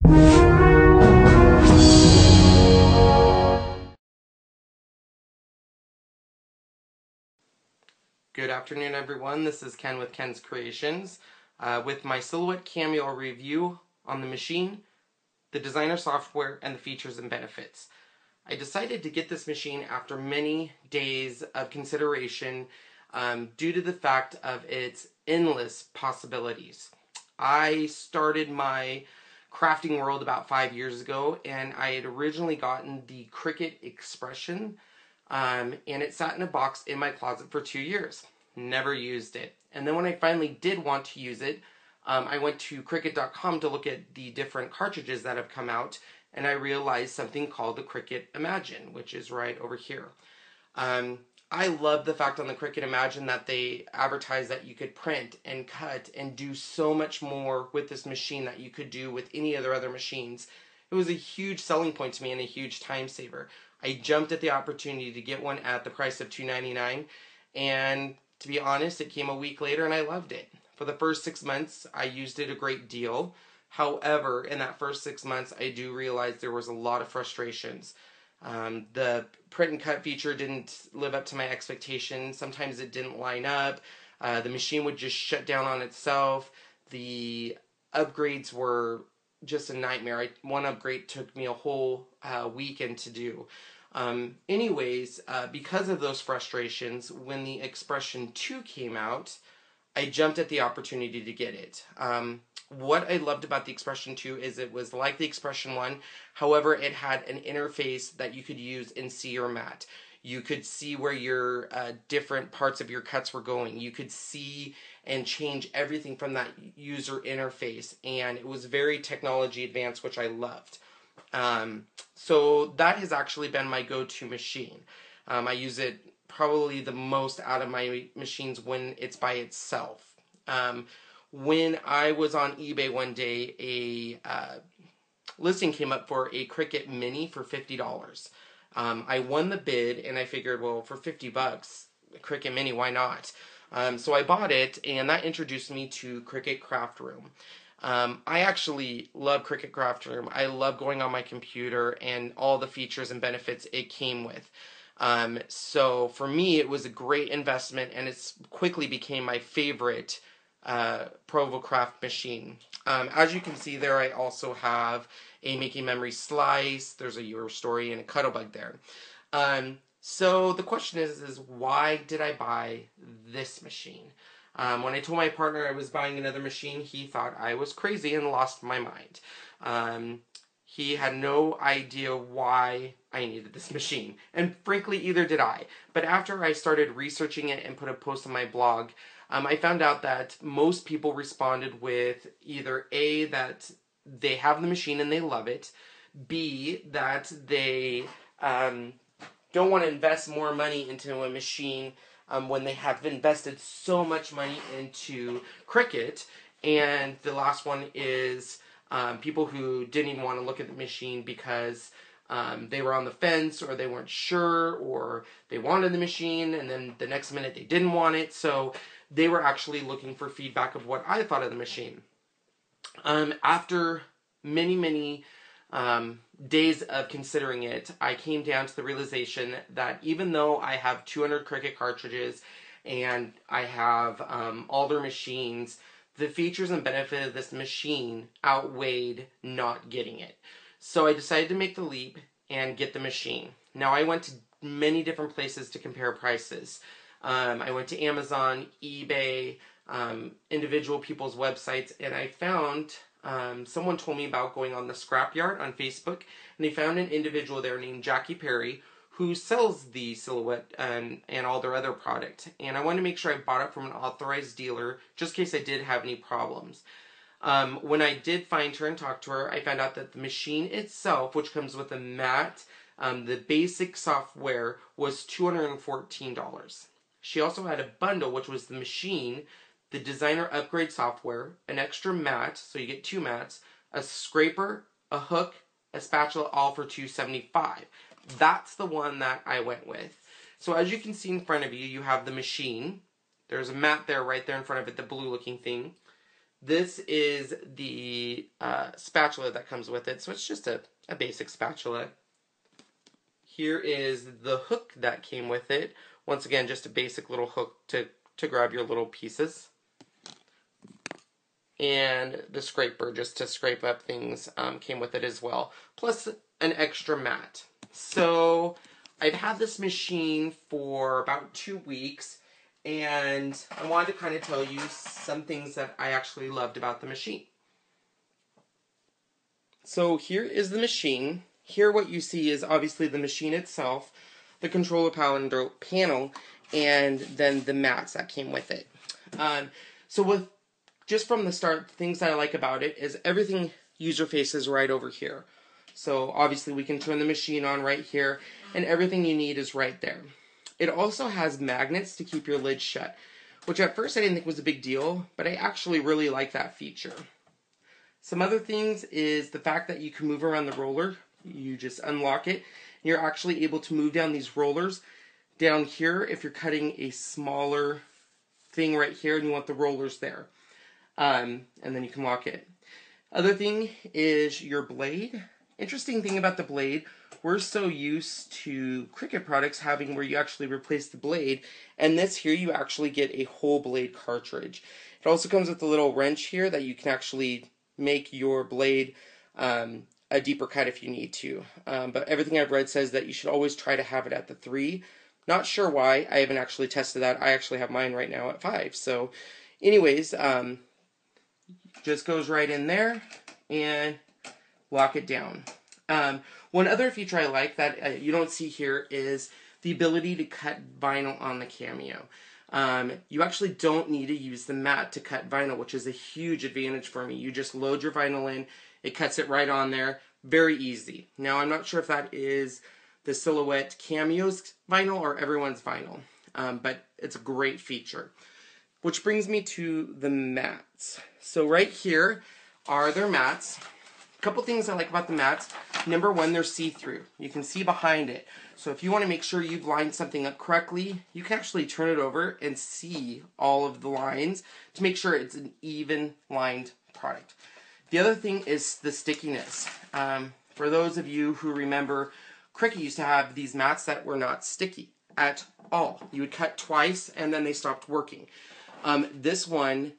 Good afternoon, everyone. This is Ken with Ken's Creations with my Silhouette Cameo review on the machine, the designer software, and the features and benefits. I decided to get this machine after many days of consideration due to the fact of its endless possibilities. I started my crafting world about 5 years ago, and I had originally gotten the Cricut Expression, and it sat in a box in my closet for 2 years. Never used it. And then when I finally did want to use it, I went to Cricut.com to look at the different cartridges that have come out, and I realized something called the Cricut Imagine, which is right over here. I love the fact on the Cricut Imagine that they advertise that you could print and cut and do so much more with this machine that you could do with any of their other machines. It was a huge selling point to me and a huge time saver. I jumped at the opportunity to get one at the price of $2.99, and to be honest, it came a week later and I loved it. For the first 6 months, I used it a great deal. However, in that first 6 months, I do realize there was a lot of frustrations. The print and cut feature didn't live up to my expectations. Sometimes it didn't line up. The machine would just shut down on itself. The upgrades were just a nightmare. One upgrade took me a whole weekend to do. Anyways, because of those frustrations, when the Expression 2 came out, I jumped at the opportunity to get it. What I loved about the Expression 2 is it was like the Expression 1, however, it had an interface that you could use and see your mat. You could see where your different parts of your cuts were going. You could see and change everything from that user interface, and it was very technology advanced, which I loved. So that has actually been my go-to machine. I use it probably the most out of my machines when it's by itself. When I was on eBay one day, a listing came up for a Cricut Mini for $50. I won the bid, and I figured, well, for $50, Cricut Mini, why not? So I bought it, and that introduced me to Cricut Craft Room. I actually love Cricut Craft Room. I love going on my computer and all the features and benefits it came with. So for me, it was a great investment, and it quickly became my favorite Provo Craft machine. As you can see there, I also have a Making Memory slice. There's a Your Story and a Cuttlebug there. So the question is why did I buy this machine? When I told my partner I was buying another machine, he thought I was crazy and lost my mind. He had no idea why I needed this machine, and frankly, either did I. But after I started researching it and put a post on my blog, I found out that most people responded with either A, that they have the machine and they love it, B, that they don't want to invest more money into a machine when they have invested so much money into Cricut, and the last one is people who didn't even want to look at the machine because they were on the fence, or they weren't sure, or they wanted the machine and then the next minute they didn't want it, so they were actually looking for feedback of what I thought of the machine. After many days of considering it, I came down to the realization that even though I have 200 Cricut cartridges and I have all their machines, the features and benefit of this machine outweighed not getting it. So I decided to make the leap and get the machine. Now, I went to many different places to compare prices. I went to Amazon, eBay, individual people's websites, and I found someone told me about going on the Scrapyard on Facebook, and they found an individual there named Jackie Perry who sells the Silhouette and all their other product. And I wanted to make sure I bought it from an authorized dealer just in case I did have any problems. When I did find her and talk to her, I found out that the machine itself, which comes with a mat, the basic software, was $214. She also had a bundle, which was the machine, the designer upgrade software, an extra mat, so you get 2 mats, a scraper, a hook, a spatula, all for $275. That's the one that I went with. So as you can see in front of you, you have the machine. There's a mat there, right there in front of it, the blue looking thing. This is the spatula that comes with it, so it's just a basic spatula. Here is the hook that came with it. Once again, just a basic little hook to grab your little pieces. And the scraper, just to scrape up things, came with it as well. Plus an extra mat. So I've had this machine for about 2 weeks, and I wanted to kind of tell you some things that I actually loved about the machine. So here is the machine. Here what you see is obviously the machine itself, the controller panel, and then the mats that came with it. So just from the start, things that I like about it is everything user faces right over here. So obviously we can turn the machine on right here, and everything you need is right there. It also has magnets to keep your lid shut, which at first I didn't think was a big deal, but I actually really like that feature. Some other things is the fact that you can move around the roller. You just unlock it. You're actually able to move down these rollers down here if you're cutting a smaller thing right here and you want the rollers there. And then you can lock it. Other thing is your blade. Interesting thing about the blade, we're so used to Cricut products having where you actually replace the blade, and this here you actually get a whole blade cartridge. It also comes with a little wrench here that you can actually make your blade a deeper cut if you need to. But everything I've read says that you should always try to have it at the 3. Not sure why. I haven't actually tested that. I actually have mine right now at 5. So anyways, just goes right in there and lock it down. One other feature I like that you don't see here is the ability to cut vinyl on the Cameo. You actually don't need to use the mat to cut vinyl, which is a huge advantage for me. You just load your vinyl in, it cuts it right on there, very easy. Now I'm not sure if that is the Silhouette Cameo's vinyl or everyone's vinyl, but it's a great feature. Which brings me to the mats. So right here are their mats. A couple things I like about the mats. Number one, they're see-through. You can see behind it. So if you want to make sure you've lined something up correctly, you can actually turn it over and see all of the lines to make sure it's an even lined product. The other thing is the stickiness. For those of you who remember, Cricut used to have these mats that were not sticky at all. You would cut twice and then they stopped working. This one,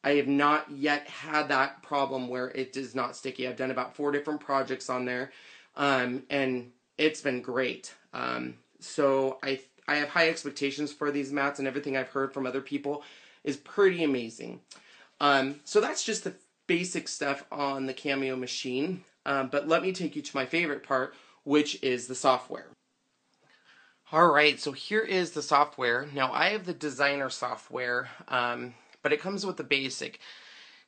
I have not yet had that problem where it is not sticky. I've done about 4 different projects on there, and it's been great. So I have high expectations for these mats, and everything I've heard from other people is pretty amazing. So that's just the basic stuff on the Cameo machine, but let me take you to my favorite part, which is the software. Alright, so here is the software. Now I have the designer software, but it comes with the basic.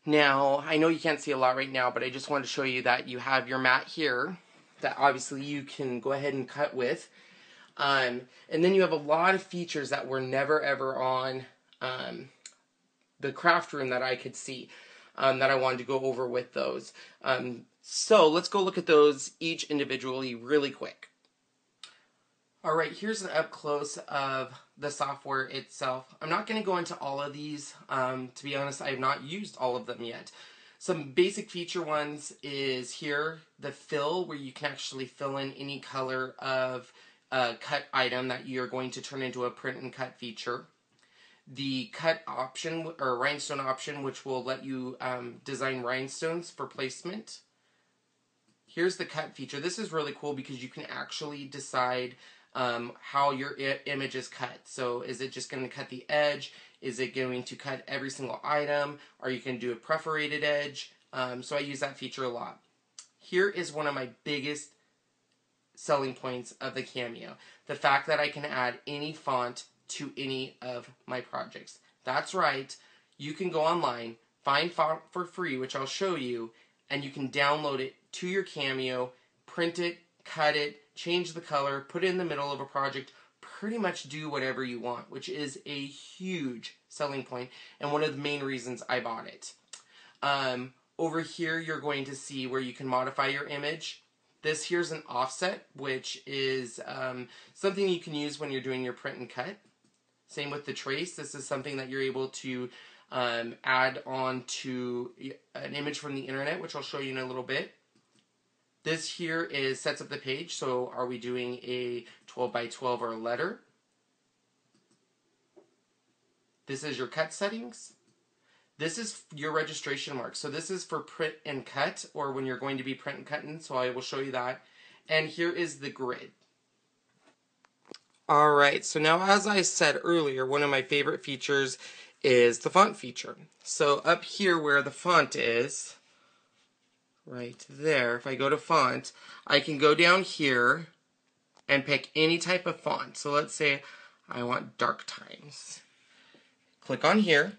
Now, I know you can't see a lot right now, but I just wanted to show you that you have your mat here that obviously you can go ahead and cut with. And then you have a lot of features that were never ever on the craft room that I could see, that I wanted to go over with those. So let's go look at those each individually really quick. Alright, here's an up close of the software itself. I'm not going to go into all of these. To be honest, I have not used all of them yet. Some basic feature ones is here, the fill, where you can actually fill in any color of a cut item that you're going to turn into a print and cut feature. The cut option, or rhinestone option, which will let you design rhinestones for placement. Here's the cut feature. This is really cool because you can actually decide how your image is cut. So is it just going to cut the edge? Is it going to cut every single item? Are you going to do a perforated edge? So I use that feature a lot. Here is one of my biggest selling points of the Cameo. The fact that I can add any font to any of my projects. That's right. You can go online, find font for free, which I'll show you, and you can download it to your Cameo, print it, cut it, change the color, put it in the middle of a project, pretty much do whatever you want, which is a huge selling point and one of the main reasons I bought it. Over here you're going to see where you can modify your image. This here's an offset, which is something you can use when you're doing your print and cut. Same with the trace. This is something that you're able to add on to an image from the internet, which I'll show you in a little bit. This here sets up the page. So are we doing a 12 by 12 or a letter? This is your cut settings. This is your registration mark. So this is for print and cut, or when you're going to be print and cutting. So I will show you that. And here is the grid. Alright, so now as I said earlier, one of my favorite features is the font feature. So up here where the font is, right there, if I go to font, I can go down here and pick any type of font. So let's say I want Dark Times. Click on here.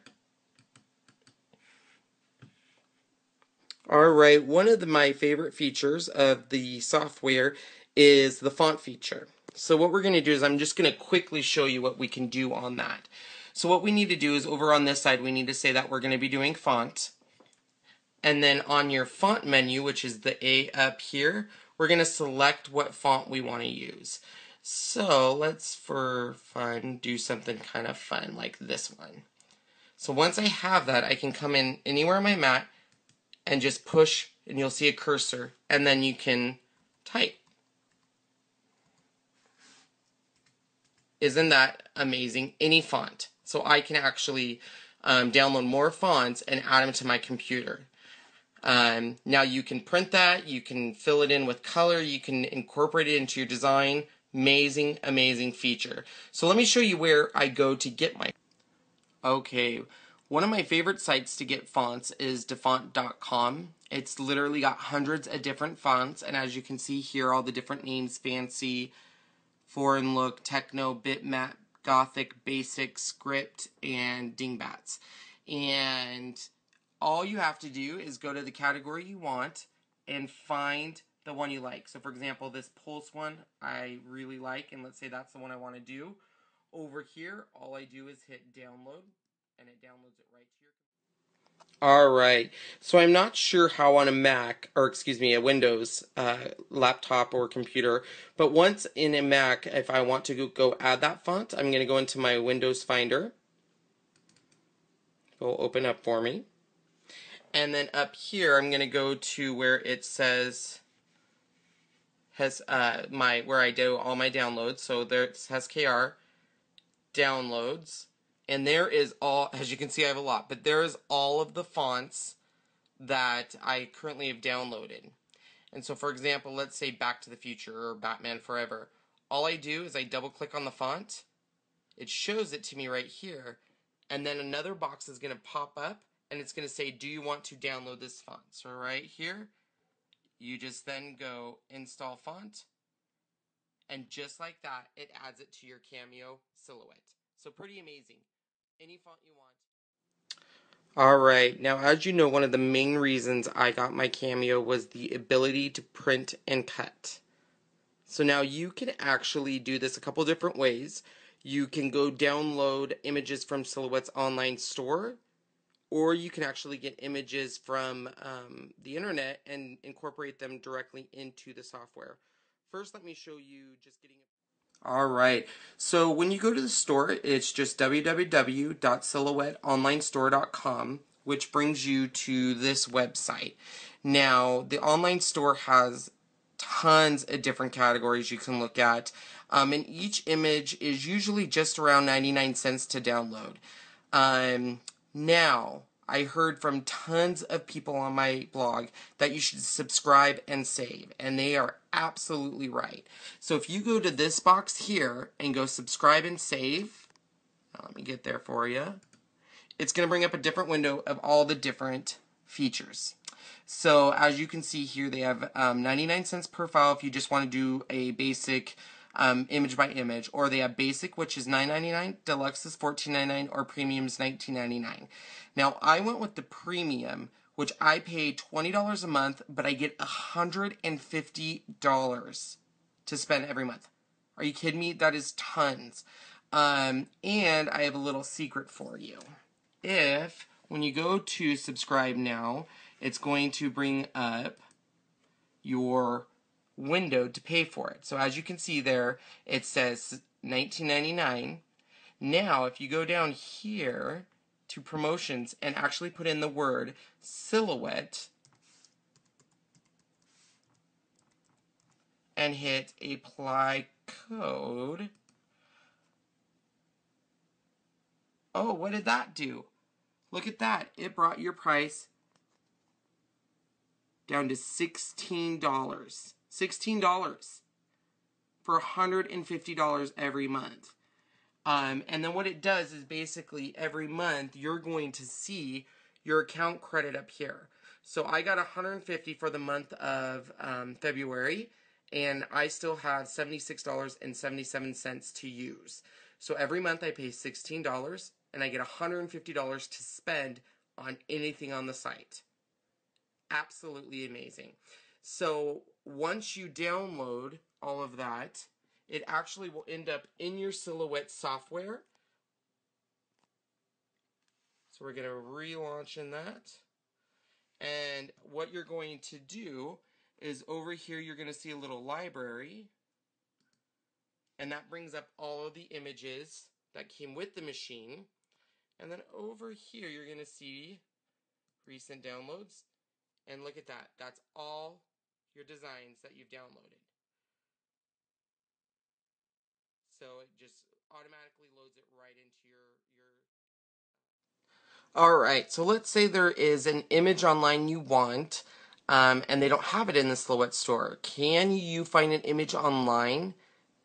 Alright, one of my favorite features of the software is the font feature. So what we're going to do is I'm just going to quickly show you what we can do on that. So what we need to do is over on this side we need to say that we're going to be doing font. And then on your font menu, which is the A up here, we're going to select what font we want to use. So let's, for fun, do something kind of fun like this one. So once I have that, I can come in anywhere on my mat and just push, and you'll see a cursor, and then you can type. Isn't that amazing? Any font. So I can actually download more fonts and add them to my computer. Now you can print that, you can fill it in with color, you can incorporate it into your design. Amazing, amazing feature. So let me show you where I go to get my... Okay, one of my favorite sites to get fonts is defont.com. It's literally got hundreds of different fonts, and as you can see here, all the different names: fancy, foreign look, techno, bitmap, gothic, basic, script, and dingbats. And all you have to do is go to the category you want and find the one you like. So for example, this Pulse one I really like, and let's say that's the one I want to do. Over here, all I do is hit download, and it downloads it right to your computer. Alright, so I'm not sure how on a Mac, or excuse me, a Windows laptop or computer, but once in a Mac, if I want to go add that font, I'm going to go into my Windows Finder. It will open up for me. And then up here, I'm going to go to where it says, where I do all my downloads. So there it says KR, downloads. And there is all, as you can see I have a lot, but there is all of the fonts that I currently have downloaded. And so for example, let's say Back to the Future or Batman Forever. All I do is I double click on the font, it shows it to me right here, and then another box is going to pop up and it's going to say, do you want to download this font? So right here, you just then go install font, and just like that, it adds it to your Cameo Silhouette. So pretty amazing. Any font you want. Alright, now as you know, one of the main reasons I got my Cameo was the ability to print and cut. So now you can actually do this a couple different ways. You can go download images from Silhouette's online store, or you can actually get images from the internet and incorporate them directly into the software. First, let me show you just getting... Alright, so when you go to the store, it's just www.silhouetteonlinestore.com, which brings you to this website. Now, the online store has tons of different categories you can look at, and each image is usually just around 99 cents to download. Now, I heard from tons of people on my blog that you should subscribe and save, and they are absolutely right. So if you go to this box here and go subscribe and save, let me get there for you, it's going to bring up a different window of all the different features. So as you can see here, they have 99 cents per file if you just want to do a basic image by image, or they have basic, which is $9.99, deluxe is $14.99, or premium is $19.99. Now I went with the premium, which I pay $20 a month, but I get $150 to spend every month. Are you kidding me? That is tons. And I have a little secret for you. When you go to subscribe now, it's going to bring up your window to pay for it. So as you can see there, it says $19.99. Now, if you go down here to promotions and actually put in the word silhouette and hit apply code. Oh, what did that do? Look at that. It brought your price down to $16. $16 for $150 every month. And then what it does is basically every month you're going to see your account credit up here. So I got $150 for the month of February, and I still have $76.77 to use. So every month I pay $16, and I get $150 to spend on anything on the site. Absolutely amazing. So once you download all of that, it actually will end up in your Silhouette software. So we're going to relaunch in that. And what you're going to do is over here you're going to see a little library. And that brings up all of the images that came with the machine. And then over here you're going to see recent downloads. And look at that. That's all your designs that you've downloaded. So it just automatically loads it right into your... Alright, so let's say there is an image online you want, and they don't have it in the Silhouette store. Can you find an image online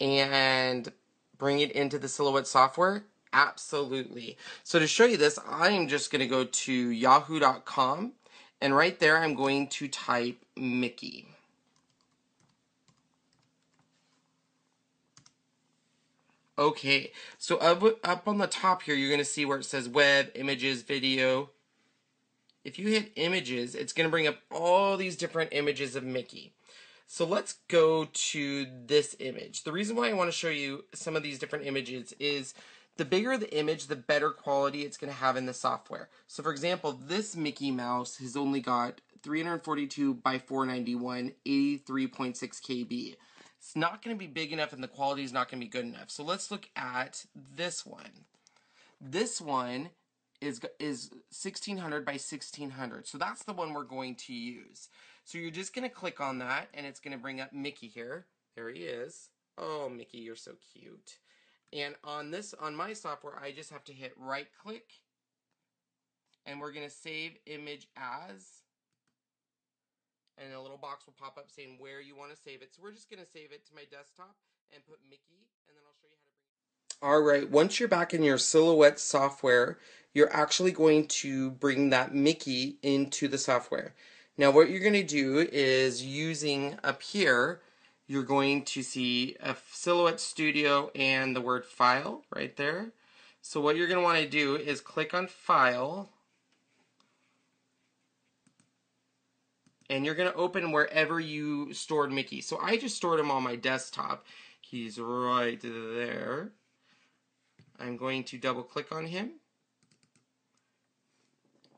and bring it into the Silhouette software? Absolutely. So to show you this, I'm just going to go to yahoo.com, and right there I'm going to type Mickey. Okay, so up on the top here, you're going to see where it says web, images, video. If you hit images, it's going to bring up all these different images of Mickey. So let's go to this image. The reason why I want to show you some of these different images is the bigger the image, the better quality it's going to have in the software. So for example, this Mickey Mouse has only got 342 by 491, 83.6 KB. It's not going to be big enough and the quality is not going to be good enough. So let's look at this one. This one is 1600 by 1600. So that's the one we're going to use. So you're just going to click on that and it's going to bring up Mickey here. There he is. Oh, Mickey, you're so cute. And on my software, I just have to hit right click and we're going to save image as. And a little box will pop up saying where you want to save it. So we're just going to save it to my desktop and put Mickey, and then I'll show you how to bring it. Alright, once you're back in your Silhouette software, you're actually going to bring that Mickey into the software. Now what you're going to do is using up here, you're going to see a Silhouette Studio and the word File right there. So what you're going to want to do is click on File, and you're going to open wherever you stored Mickey. So I just stored him on my desktop. He's right there. I'm going to double click on him.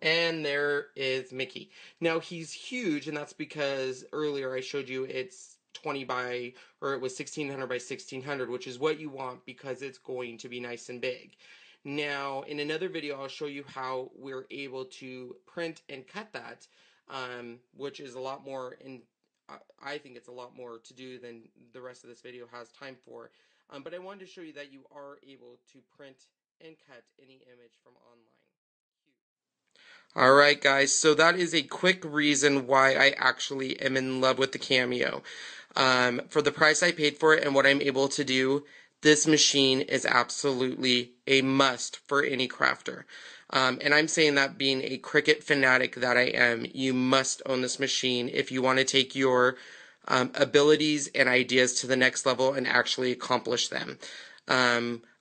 And there is Mickey. Now he's huge, and that's because earlier I showed you it's 20 by, or it was 1600 by 1600, which is what you want because it's going to be nice and big. Now in another video I'll show you how we're able to print and cut that. Which is a lot more, I think it's a lot more to do than the rest of this video has time for. But I wanted to show you that you are able to print and cut any image from online. Alright guys, so that is a quick reason why I actually am in love with the Cameo. For the price I paid for it and what I'm able to do, this machine is absolutely a must for any crafter. And I'm saying that being a Cricut fanatic that I am, you must own this machine if you want to take your abilities and ideas to the next level and actually accomplish them.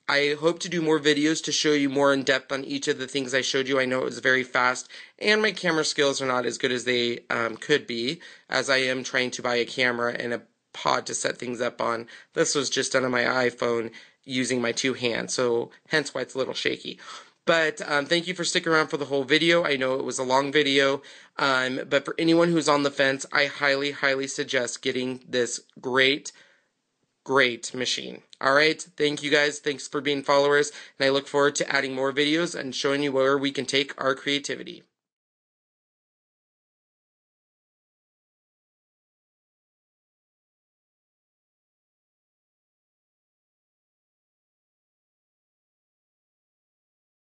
I hope to do more videos to show you more in depth on each of the things I showed you. I know it was very fast, and my camera skills are not as good as they could be, as I am trying to buy a camera and a pod to set things up on. This was just done on my iPhone using my two hands, so hence why it's a little shaky. But thank you for sticking around for the whole video. I know it was a long video, but for anyone who's on the fence, I highly, highly suggest getting this great great machine. Alright, thank you guys. Thanks for being followers, and I look forward to adding more videos and showing you where we can take our creativity.